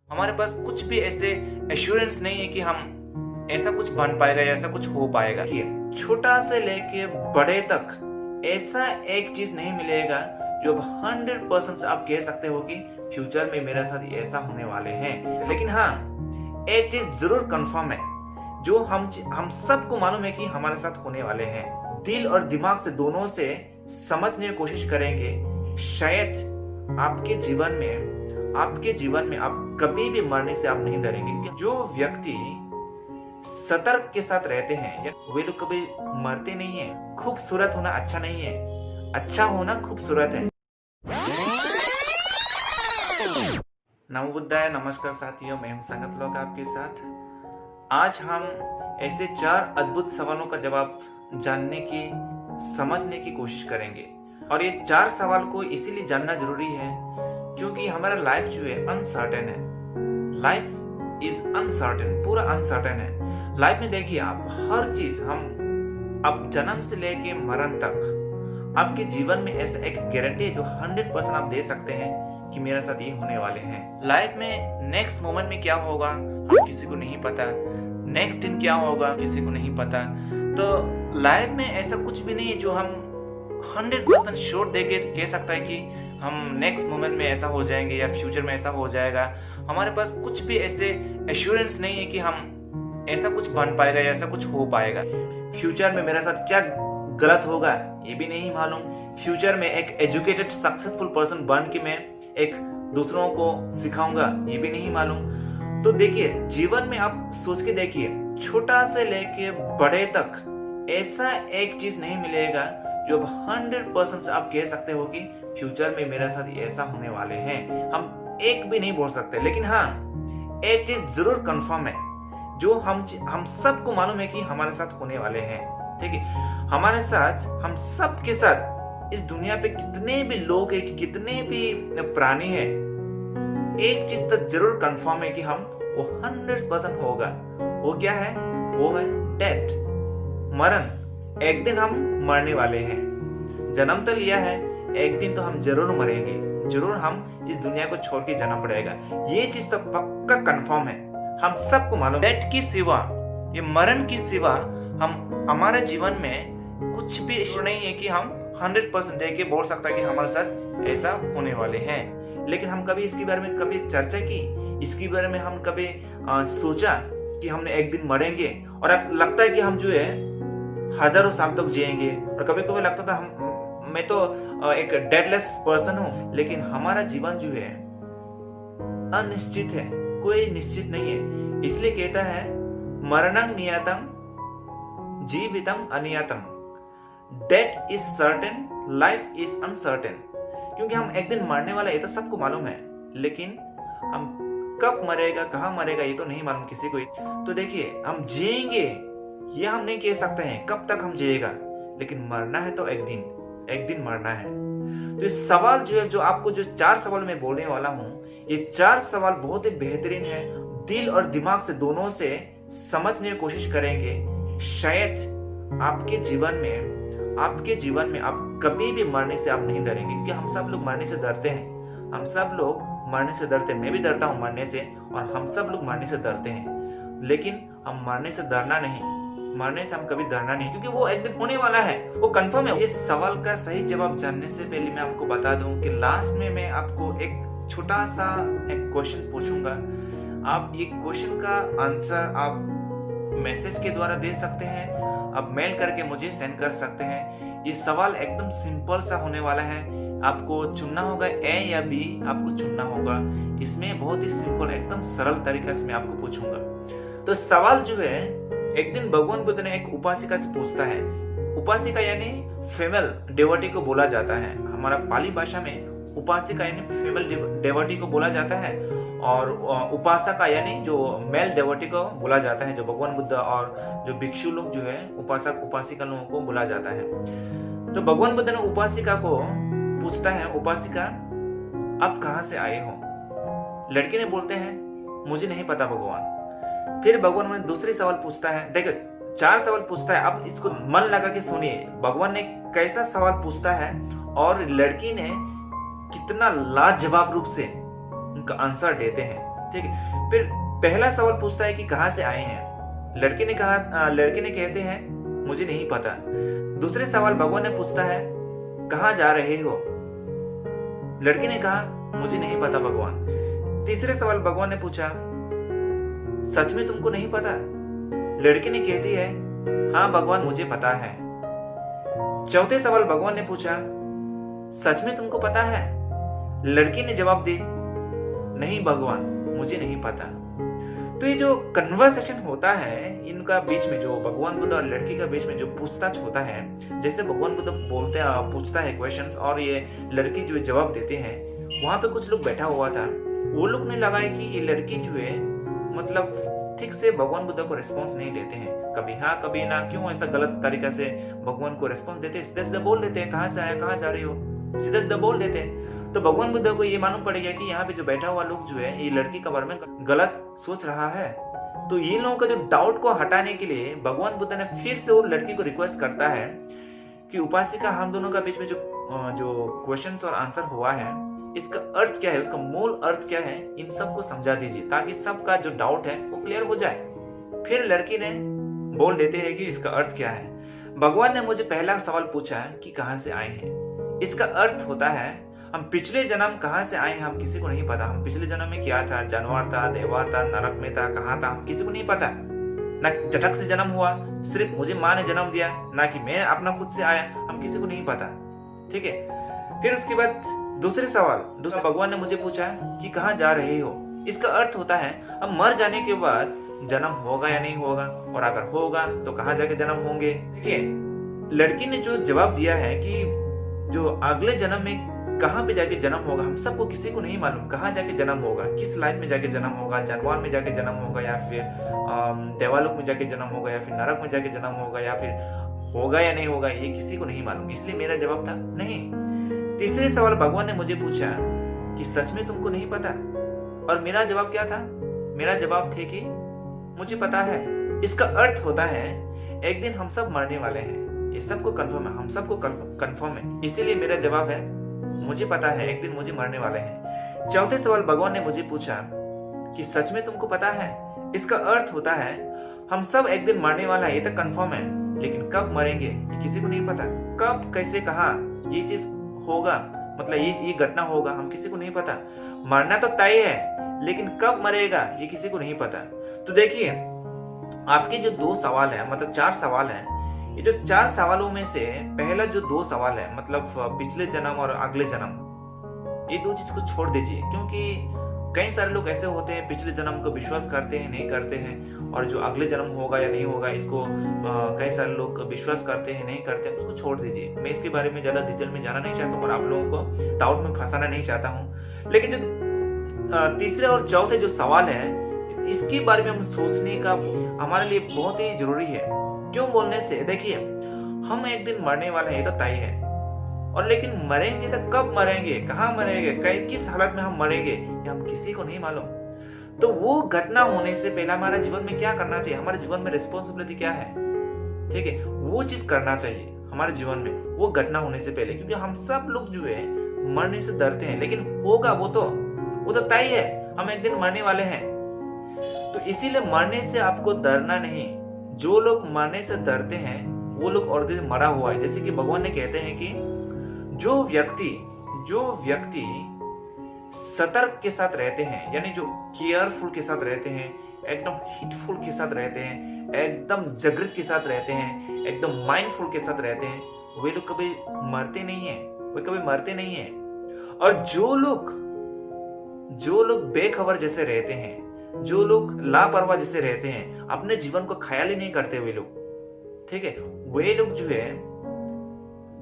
हमारे पास कुछ भी ऐसे एश्योरेंस नहीं है कि हम ऐसा कुछ बन पाएगा या ऐसा कुछ हो पाएगा। छोटा से लेके बड़े तक ऐसा एक चीज नहीं मिलेगा जो 100% आप कह सकते हो कि फ्यूचर में मेरे साथ ऐसा होने वाले हैं। लेकिन हाँ, एक चीज जरूर कंफर्म है जो हम सबको मालूम है कि हमारे साथ होने वाले हैं। दिल और दिमाग से दोनों से समझने की कोशिश करेंगे, शायद आपके जीवन में आप कभी भी मरने से आप नहीं डरेंगे। जो व्यक्ति सतर्क के साथ रहते हैं वे लोग कभी मरते नहीं है। खूबसूरत होना अच्छा नहीं है, अच्छा होना खूबसूरत है। नमो बुद्धाय। नमस्कार साथियों, मैं हूं संगत लोग आपके साथ। आज हम ऐसे 4 अद्भुत सवालों का जवाब जानने की, समझने की कोशिश करेंगे। और ये 4 सवाल को इसीलिए जानना जरूरी है क्योंकि हमारा लाइफ जो है अनसर्टेन है। लाइफ इज अनसर्टेन, पूरा अनसर्टेन है। लाइफ में देखिए आप, हर चीज हम अब जन्म से लेके मरण तक आपके जीवन में ऐसा एक गारंटी है जो 100% आप दे सकते हैं कि मेरे साथ ये होने वाले हैं। लाइफ में नेक्स्ट मोमेंट में क्या होगा हम किसी को नहीं पता, नेक्स्ट दिन क्या होगा किसी को नहीं पता। तो लाइफ में ऐसा कुछ भी नहीं है जो हम 100% श्योर दे के कह सकता है कि हम नेक्स्ट मोमेंट में ऐसा हो जाएंगे या फ्यूचर में ऐसा हो जाएगा। हमारे पास कुछ भी ऐसे एश्योरेंस नहीं है कि हम ऐसा कुछ बन पाएगा या ऐसा कुछ हो पाएगा। फ्यूचर में मेरे साथ क्या गलत होगा ये भी नहीं मालूम। फ्यूचर में एक एजुकेटेड सक्सेसफुल पर्सन बन के मैं एक दूसरों को सिखाऊंगा ये भी नहीं मालूम। तो देखिए, जीवन में आप सोच के देखिए, छोटा से लेके बड़े तक ऐसा एक चीज नहीं मिलेगा जो 100% आप कह सकते हो कि फ्यूचर में मेरे साथ ऐसा होने वाले हैं। हम एक भी नहीं बोल सकते। लेकिन हाँ, एक चीज जरूर कंफर्म है जो हम सबको मालूम है कि हमारे साथ होने वाले हैं। ठीक है, हमारे साथ, हम सब के साथ इस दुनिया पे कितने भी लोग हैं, कितने भी प्राणी हैं, एक चीज तो जरूर कंफर्म है कि हम वो 100% होगा। वो क्या है? वो है डेथ, मरण। एक दिन हम मरने वाले हैं। जन्म तो लिया है, एक दिन तो हम जरूर मरेंगे, जरूर हम इस दुनिया को छोड़ के जाना पड़ेगा। ये चीज तो पक्का कंफर्म है, हम सबको मालूम। डेथ की सिवा, ये मरण की सिवा हम हमारे जीवन में कुछ भी नहीं है कि हम 100% दे के बोल सकता है कि हमारे साथ ऐसा होने वाले हैं। लेकिन हम कभी इसके बारे में कभी चर्चा की, इसके बारे में हम कभी सोचा कि हमने एक दिन मरेंगे और अब लगता है कि हम जो है हजारों साल तक जिएंगे। और कभी कभी लगता था मैं तो एक डेडलेस पर्सन हूं। लेकिन हमारा जीवन जो है अनिश्चित है, कोई निश्चित नहीं है। इसलिए कहता है मरणं नियतं जीवितं अनियतं। Death is certain, life is uncertain. क्योंकि हम एक दिन मरने वाले, ये तो सबको मालूम है। लेकिन हम कब मरेगा, कहाँ मरेगा, ये तो नहीं मालूम किसी को। तो देखिए, हम जिएंगे ये हम नहीं कह सकते हैं कब तक हम जिएगा, लेकिन मरना है तो एक दिन मरना है। तो इस सवाल जो है, जो आपको जो 4 सवाल मैं बोलने वाला हूं, ये 4 सवाल बहुत ही बेहतरीन है। दिल और दिमाग से दोनों से समझने की कोशिश करेंगे, शायद आपके जीवन में आप कभी भी मरने से आप नहीं डरेंगे। क्योंकि हम सब लोग मरने से डरते हैं, हम सब लोग मरने से डरते हैं। मैं भी डरता हूं मरने से, और हम सब लोग मरने से डरते हैं। लेकिन हम मरने से डरना नहीं, मरने से हम कभी डरना नहीं, क्योंकि वो एक दिन होने वाला है, वो कंफर्म है। इस सवाल का सही जवाब जानने से पहले मैं आपको बता दूं कि लास्ट में मैं आपको एक छोटा सा एक क्वेश्चन पूछूंगा। आप ये क्वेश्चन का आंसर आप मैसेज के द्वारा दे सकते हैं, आप मेल करके मुझे सेंड कर सकते हैं। ये सवाल एकदम सिंपल सा होने वाला है। आपको चुनना होगा ए या बी, आपको चुनना होगा। इसमें बहुत ही सिंपल, एकदम सरल तरीके से मैं आपको पूछूंगा। तो सवाल जो है, एक दिन भगवान बुद्ध ने एक उपासिका से पूछता है। उपासिका यानी फीमेल डेवोटी को बोला जाता है। हमारा पाली भाषा में उपासिका यानी फीमेल डेवोटी को बोला जाता है, और उपासका यानी जो मेल डेवोटी को बोला जाता है। जो भगवान बुद्ध और जो भिक्षु लोग जो है, उपासक उपासिका लोगों को बोला जाता है। तो भगवान बुद्ध ने उपासिका को पूछता है, उपासिका आप कहाँ से आए हो? लड़के ने बोलते हैं मुझे नहीं पता भगवान। फिर भगवान ने दूसरी सवाल पूछता है। देखो, 4 सवाल पूछता है, अब इसको मन लगा के सुनिए भगवान ने कैसा सवाल पूछता है और लड़की ने कितना लाजवाब रूप से उनका आंसर देते हैं। ठीक है। फिर पहला सवाल पूछता है कि कहाँ से आए हैं। लड़के ने कहते हैं मुझे नहीं पता। दूसरे सवाल भगवान ने पूछता है कहाँ जा रहे हो। लड़के ने कहा मुझे नहीं पता भगवान। तीसरे सवाल भगवान ने पूछा सच में तुमको नहीं पता। लड़की ने कहती है हाँ भगवान मुझे पता है। चौथे सवाल भगवान ने पूछा सच में तुमको पता है। लड़की ने जवाब दी नहीं भगवान मुझे नहीं पता। तो ये जो कन्वर्सेशन होता है इनका बीच में, जो भगवान बुद्ध और लड़की का बीच में जो पूछताछ होता है, जैसे भगवान बुद्ध पूछता है क्वेश्चंस और ये लड़की जो जवाब देते हैं, वहां पे कुछ लोग बैठा हुआ था। वो लोग ने लगाया कि ये लड़की जो है मतलब ठीक से भगवान बुद्ध को रिस्पॉन्स नहीं देते हैं, कभी हाँ कभी ना। क्यों ऐसा गलत तरीका से भगवान को रिस्पॉन्स देते हैं? सीधा सीधा बोल देते हैं कहाँ से आया कहाँ जा रही हो, सीधा सीधा बोल देते हैं। तो भगवान बुद्ध को ये मालूम पड़ेगा कि यहाँ पे जो बैठा हुआ लोग जो है ये लड़की के बारे में गलत सोच रहा है। तो ये लोगों का जो डाउट को हटाने के लिए भगवान बुद्ध ने फिर से वो लड़की को रिक्वेस्ट करता है कि उपासिका हम दोनों का बीच में जो क्वेश्चंस और आंसर हुआ है इसका अर्थ क्या है, उसका मूल अर्थ क्या है, इन सब को समझा दीजिए ताकि सबका जो डाउट है वो क्लियर हो जाए। फिर लड़की ने बोल देते हैं कि इसका अर्थ क्या है। भगवान ने मुझे पहला सवाल पूछा कि कहाँ से आए हैं। इसका अर्थ होता है हम पिछले जन्म कहाँ से आए हैं हम किसी को नहीं पता। हम पिछले जन्म में क्या था, जानवर था, देवा था, नरक में था, कहाँ था, हम किसी को नहीं पता। ना झटक से जन्म हुआ, सिर्फ मुझे माँ ने जन्म दिया, ना कि मैं अपना खुद से आया, हम किसी को नहीं पता। ठीक है। फिर उसके बाद दूसरा भगवान ने मुझे पूछा कि कहाँ जा रहे हो। इसका अर्थ होता है अब मर जाने के बाद जन्म होगा या नहीं होगा, और अगर होगा तो कहाँ जाके जन्म होंगे। देखिए लड़की ने जो जवाब दिया है कि जो अगले जन्म में कहाँ पे जाके जन्म होगा, हम सबको किसी को नहीं मालूम कहाँ जाके जन्म होगा, किस लाइफ में जाके जन्म होगा, जानवर में जाके जन्म होगा या फिर देवालोक में जाके जन्म होगा या फिर नरक में जाके जन्म होगा या फिर होगा या नहीं होगा, ये किसी को नहीं मालूम। इसलिए मेरा जवाब था नहीं। तीसरे सवाल भगवान ने मुझे पूछा कि सच में तुमको नहीं पता, और मेरा जवाब क्या था? मेरा जवाब थे कि मुझे पता है। इसका अर्थ होता है एक दिन हम सब मरने वाले हैं, ये सबको कंफर्म है, हम सबको कंफर्म है। इसीलिए मेरा जवाब है मुझे पता है एक दिन मुझे मरने वाले हैं। चौथे सवाल भगवान ने मुझे पूछा कि सच में तुमको पता है। इसका अर्थ होता है हम सब एक दिन मरने वाला है, ये तो कंफर्म है, लेकिन कब मरेंगे ये किसी को नहीं पता। कब, कैसे, कहाँ ये चीज होगा, मतलब ये घटना होगा, हम किसी को नहीं पता। मरना तो तय है, लेकिन कब मरेगा ये किसी को नहीं पता। तो देखिए आपके जो 2 सवाल है, मतलब 4 सवाल है, ये जो 4 सवालों में से पहला जो 2 सवाल है, मतलब पिछले जन्म और अगले जन्म, ये 2 चीज को छोड़ दीजिए। क्योंकि कई सारे लोग ऐसे होते हैं पिछले जन्म को विश्वास करते हैं, नहीं करते हैं, और जो अगले जन्म होगा या नहीं होगा इसको कई सारे लोग विश्वास करते हैं, नहीं करते हैं, उसको छोड़ दीजिए। मैं इसके बारे में ज्यादा डिटेल में जाना नहीं चाहता हूँ और आप लोगों को डाउट में फंसाना नहीं चाहता हूँ। लेकिन जो तीसरे और चौथे जो सवाल है इसके बारे में हम सोचने का हमारे लिए बहुत ही जरूरी है। क्यों बोलने से, देखिए हम एक दिन मरने वाले हैं, ये तो तय है, और लेकिन मरेंगे तो कब मरेंगे, कहाँ मरेंगे, किस हालत में हम मरेंगे, ये हम किसी को नहीं मालूम। तो वो घटना होने से पहले हमारे जीवन में क्या करना चाहिए, हमारे जीवन में रिस्पॉन्सिबिलिटी क्या है, ठीक है, वो चीज करना चाहिए हमारे जीवन में वो घटना होने से पहले। क्योंकि हम सब लोग जो है मरने से डरते हैं, लेकिन होगा वो तो तय है, हम एक दिन मरने वाले हैं। तो इसीलिए मरने से आपको डरना नहीं। जो लोग मरने से डरते हैं वो लोग ऑलरेडी मरा हुआ है। जैसे कि भगवान ने कहते हैं कि जो व्यक्ति सतर्क के साथ रहते हैं, यानी जो केयरफुल के साथ रहते हैं, एकदम हिटफुल के साथ रहते हैं, एकदम जागृत के साथ रहते हैं, एकदम माइंडफुल के साथ रहते हैं, वे लोग कभी मरते नहीं है, वे कभी मरते नहीं है। और जो लोग बेखबर जैसे रहते हैं, जो लोग लापरवाह जैसे रहते हैं, अपने जीवन को ख्याल ही नहीं करते वे लोग, ठीक है, वे लोग जो है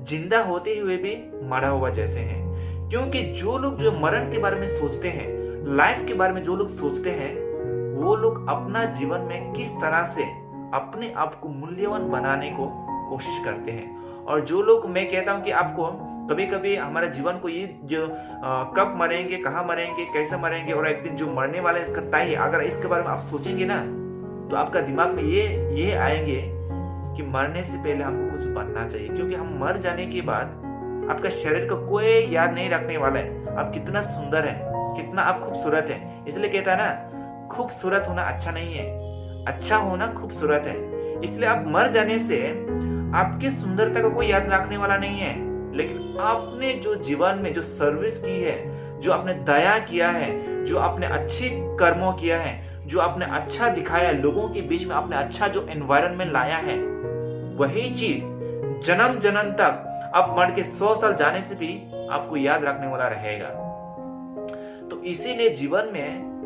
जिंदा होते हुए भी मरा हुआ जैसे हैं। क्योंकि जो लोग जो मरण के बारे में सोचते हैं, लाइफ के बारे में जो लोग सोचते हैं, वो लोग अपना जीवन में किस तरह से अपने आप को मूल्यवान बनाने को कोशिश करते हैं। और जो लोग, मैं कहता हूं कि आपको कभी कभी हमारे जीवन को ये जो कब मरेंगे, कहाँ मरेंगे, कैसे मरेंगे, और एक दिन जो मरने वाला है इसका तय है, अगर इसके बारे में आप सोचेंगे ना तो आपका दिमाग में ये आएंगे कि मरने से पहले हमको कुछ बनना चाहिए। क्योंकि हम मर जाने के बाद आपका शरीर को कोई याद नहीं रखने वाला है आप कितना सुंदर है, कितना आप खूबसूरत है। इसलिए कहता है ना खूबसूरत होना अच्छा नहीं है, अच्छा होना खूबसूरत है। इसलिए आप मर जाने से आपकी सुंदरता को कोई याद रखने वाला नहीं है, लेकिन आपने जो जीवन में जो सर्विस की है, जो आपने दया किया है, जो आपने अच्छी कर्मों किया है, जो आपने अच्छा दिखाया है, लोगों के बीच में आपने अच्छा जो एनवायरनमेंट लाया है, वही चीज जन्म जन्म तक आप मर के 100 साल जाने से भी आपको याद रखने वाला रहेगा। तो इसीलिए जीवन में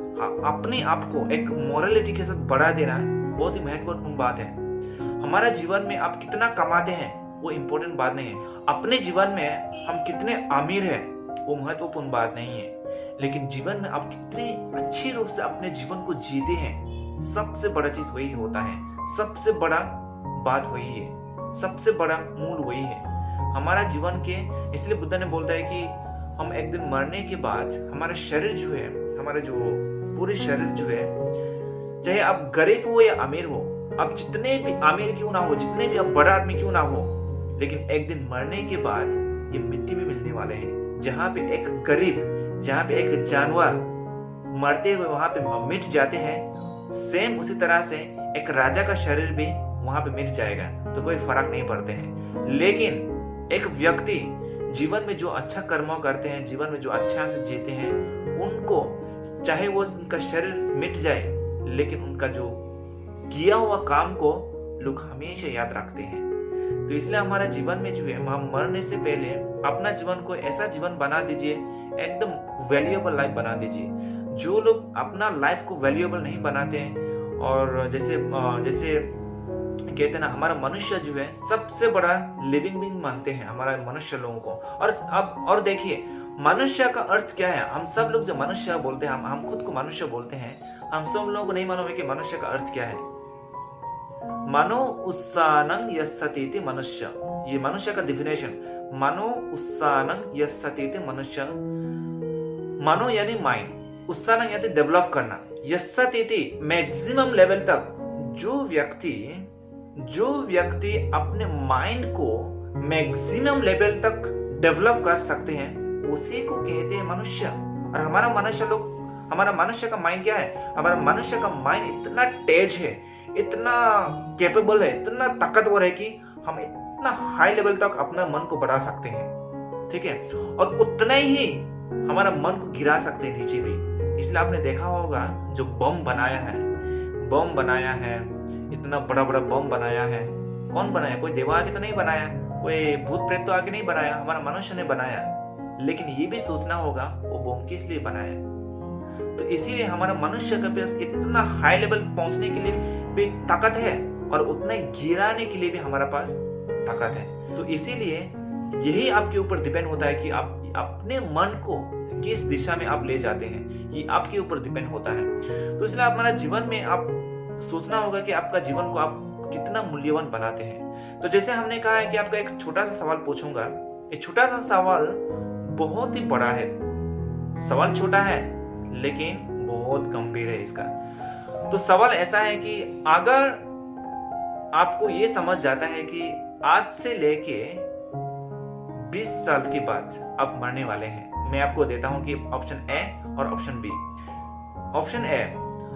अपने आप को एक मोरालिटी के साथ बढ़ा देना बहुत ही महत्वपूर्ण बात है। हमारा जीवन में आप कितना कमाते हैं वो इम्पोर्टेंट बात नहीं है, अपने जीवन में हम कितने अमीर हैं वो महत्वपूर्ण बात नहीं है, लेकिन जीवन में आप कितने अच्छी रूप से अपने जीवन को जीते हैं, सबसे बड़ा चीज वही होता है, सबसे बड़ा बात वही है, सबसे बड़ा मूल वही है हमारा जीवन के। इसलिए बुद्ध ने बोलता है कि हम एक दिन मरने के बाद हमारा शरीर जो है, हमारा जो पूरे शरीर जो है, चाहे आप गरीब हो या अमीर हो, आप जितने भी अमीर क्यों ना हो, जितने भी आप बड़ा आदमी क्यों ना हो, लेकिन एक दिन मरने के बाद ये मिट्टी में मिलने वाले हैं। जहाँ पे एक गरीब, जहाँ पे एक जानवर मरते हुए वहां पे मिट जाते हैं, सेम उसी तरह से एक राजा का शरीर भी वहां पे मिट जाएगा, तो कोई फर्क नहीं पड़ते हैं। लेकिन एक व्यक्ति जीवन में जो अच्छा कर्म करते हैं, जीवन में जो अच्छा से जीते हैं, उनको चाहे वो उनका शरीर मिट जाए, लेकिन उनका जो किया हुआ काम को लोग हमेशा याद रखते हैं। तो इसलिए हमारा जीवन में जो है, हम मरने से पहले अपना जीवन को ऐसा जीवन बना दीजिए, एकदम वैल्यूएबल लाइफ बना दीजिए। जो लोग अपना लाइफ को वैल्यूएबल नहीं बनाते हैं, और जैसे कहते हैं ना, हमारा मनुष्य जो है सबसे बड़ा लिविंग बीइंग मानते हैं हमारा मनुष्य लोगों को। और देखिए मनुष्य का अर्थ क्या है। हम सब लोग जो मनुष्य बोलते हैं, हम खुद को मनुष्य बोलते हैं, हम सब लोगों को नहीं मालूम है कि मनुष्य का अर्थ क्या है। मनो उत्सानंग यस्सतीति मनुष्य, ये मनुष्य का डिफिनेशन। मनो उत्सानंग यस्सतीति मनुष्य, मनो यानी माइंड, उत्सानंग यानी डेवलप करना, यस्सतीति मैक्सिमम लेवल तक। जो व्यक्ति अपने माइंड को मैक्सिमम लेवल तक डेवलप कर सकते हैं, उसी को कहते हैं मनुष्य। और हमारा मनुष्य का माइंड क्या है? हमारा मनुष्य का माइंड इतना तेज है, इतना कैपेबल है, इतना ताकतवर है कि हम इतना हाई लेवल तक अपना मन को बढ़ा सकते हैं, ठीक है, और उतना ही हमारा मन को गिरा सकते हैं नीचे भी। इसलिए आपने देखा होगा जो बम बनाया है, इतना बड़ा बड़ा बम बनाया है, कौन बनाया? कोई देवा आके तो नहीं बनाया, कोई भूत प्रेत तो आके नहीं बनाया, हमारा मनुष्य ने बनाया। लेकिन ये भी सोचना होगा वो बम किस लिए बनाया। तो इसीलिए हमारा मनुष्य के पास इतना हाई लेवल पहुंचने के लिए भी ताकत है, और उतना गिराने के लिए भी हमारा पास ताकत है। तो इसीलिए यही आपके ऊपर डिपेंड होता है कि आप अपने मन को किस दिशा में आप ले जाते हैं, ये आपके ऊपर डिपेंड होता है। तो इसलिए हमारा जीवन में आप सोचना होगा कि आपका जीवन को आप कितना मूल्यवान बनाते हैं। तो जैसे हमने कहा है कि आपका एक छोटा सा सवाल पूछूंगा, ये छोटा सा सवाल बहुत ही बड़ा है। सवाल छोटा है लेकिन बहुत गंभीर है इसका। तो सवाल ऐसा है कि अगर आपको ये समझ जाता है कि आज से लेके 20 साल के बाद आप मरने वाले हैं, मैं आपको देता हूं कि ऑप्शन ए और ऑप्शन बी। ऑप्शन ए,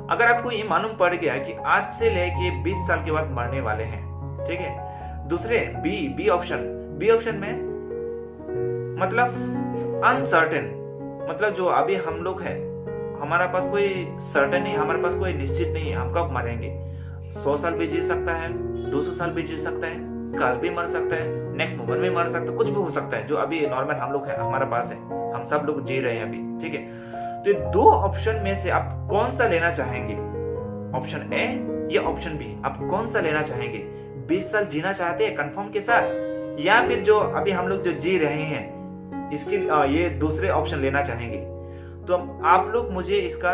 अगर आपको ये मालूम पड़ गया कि आज से लेके 20 साल के बाद मरने वाले हैं, ठीक है। दूसरे बी ऑप्शन में मतलब अनसर्टेन, मतलब जो अभी हम लोग हैं, हमारा पास कोई सर्टेन नहीं, हमारे पास कोई निश्चित नहीं है हम कब मरेंगे। 100 साल भी जी सकता है, 200 साल भी जी सकता है, कल भी मर सकता है, नेक्स्ट मोमेंट में मर सकता है, कुछ भी हो सकता है। जो अभी नॉर्मल हम लोग है, हमारे पास है, हम सब लोग जी रहे हैं अभी, ठीक है। तो ये दो ऑप्शन में से आप कौन सा लेना चाहेंगे? ऑप्शन ए या ऑप्शन बी, आप कौन सा लेना चाहेंगे? 20 साल जीना चाहते हैं कंफर्म के साथ, या फिर जो अभी हम लोग जो जी रहे हैं इसके ये दूसरे ऑप्शन लेना चाहेंगे? तो आप लोग मुझे इसका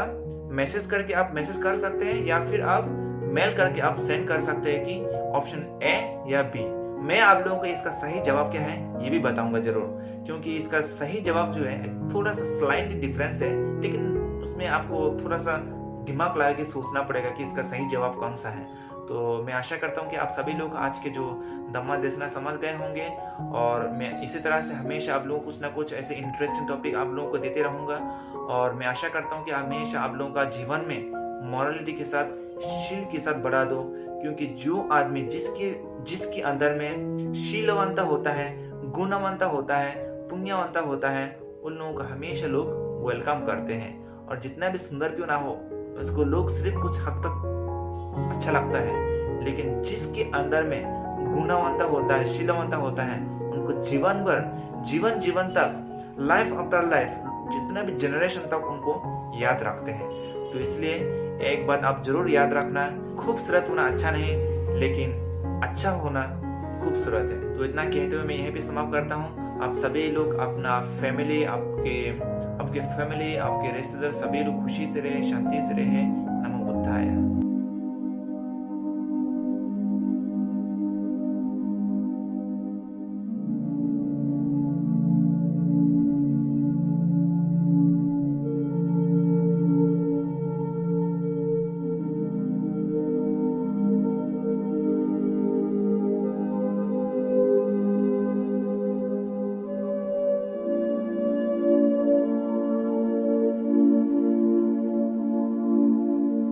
मैसेज करके आप मैसेज कर सकते हैं, या फिर आप मेल करके आप सेंड कर सकते हैं कि ऑप्शन ए या बी। मैं आप लोगों को इसका सही जवाब क्या है ये भी बताऊंगा जरूर, क्योंकि इसका सही जवाब जो है थोड़ा सा स्लाइटली डिफरेंस है, लेकिन उसमें आपको थोड़ा सा दिमाग लगा के सोचना पड़ेगा कि इसका सही जवाब कौन सा है। तो मैं आशा करता हूँ कि आप सभी लोग आज के जो धम्मा देशना समझ गए होंगे, और मैं इसी तरह से हमेशा आप लोगों को कुछ ना कुछ ऐसे इंटरेस्टिंग टॉपिक आप लोगों को देते रहूंगा। और मैं आशा करता हूँ कि हमेशा आप लोगों का जीवन में मॉरलिटी के साथ, शील के साथ बढ़ा दो, क्योंकि जो आदमी जिसके अंदर में शीलवंता होता है, गुणवंता होता है, पुण्यवंता होता है, उन लोगों का हमेशा लोग वेलकम करते हैं। और जितना भी सुंदर क्यों ना हो, उसको लोग सिर्फ कुछ हद तक अच्छा लगता है, लेकिन जिसके अंदर में गुणवंता होता है, शीलवंता होता है, उनको जीवन भर, जीवन तक, लाइफ आफ्टर लाइफ, जितना भी जनरेशन तक उनको याद रखते हैं। तो इसलिए एक बात आप जरूर याद रखना, खूबसूरत होना अच्छा नहीं, लेकिन अच्छा होना खूबसूरत है। तो इतना कहते हुए मैं यहीं पे समाप्त करता हूँ। आप सभी लोग अपना फैमिली, आपके फैमिली, आपके रिश्तेदार सभी लोग खुशी से रहे, शांति से रहे,